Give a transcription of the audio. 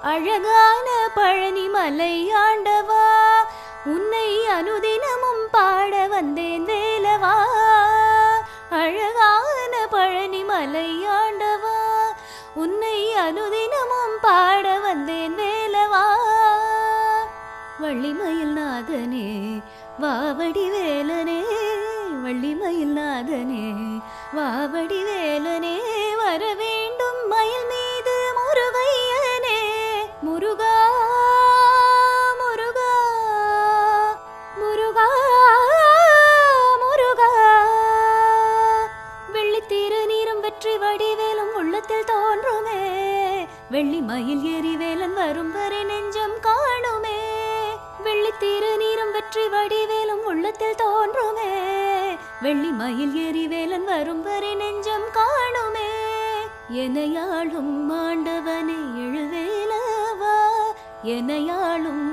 அழகான பழனி மலை ஆண்டவா, உன்னை அனுதினமும் பாட வந்தேன் வேலவா. அழகான பழனி மலை ஆண்டவா, உன்னை அனுதினமும் பாட வந்தேன் வேலவா. வள்ளிமயில் நாதனே வாவடி வேலனே, வள்ளிமயில் நாதனே வாவடி வேலனே, வர வேண்டும் மயில் மீது முருகையனே. முருகா முருகா முருகா முருகா. வெள்ளித்திரு நீரும் வெற்றி வடிவேலும் உள்ளத்தில் தோன்றுமே, வெள்ளி மயில் எரிவேலன் வரும் வரை நெஞ்சம் காணுமே. வெள்ளித்திரு நீரும் வெற்றி வடிவேலும் உள்ளத்தில் தோன்றுமே, வெள்ளி மயில் எரிவேலன் வரும் வரை நெஞ்சம் காணுமே. எனையாளும் ஆண்டவனே எழுவேலவா, எனையாளும்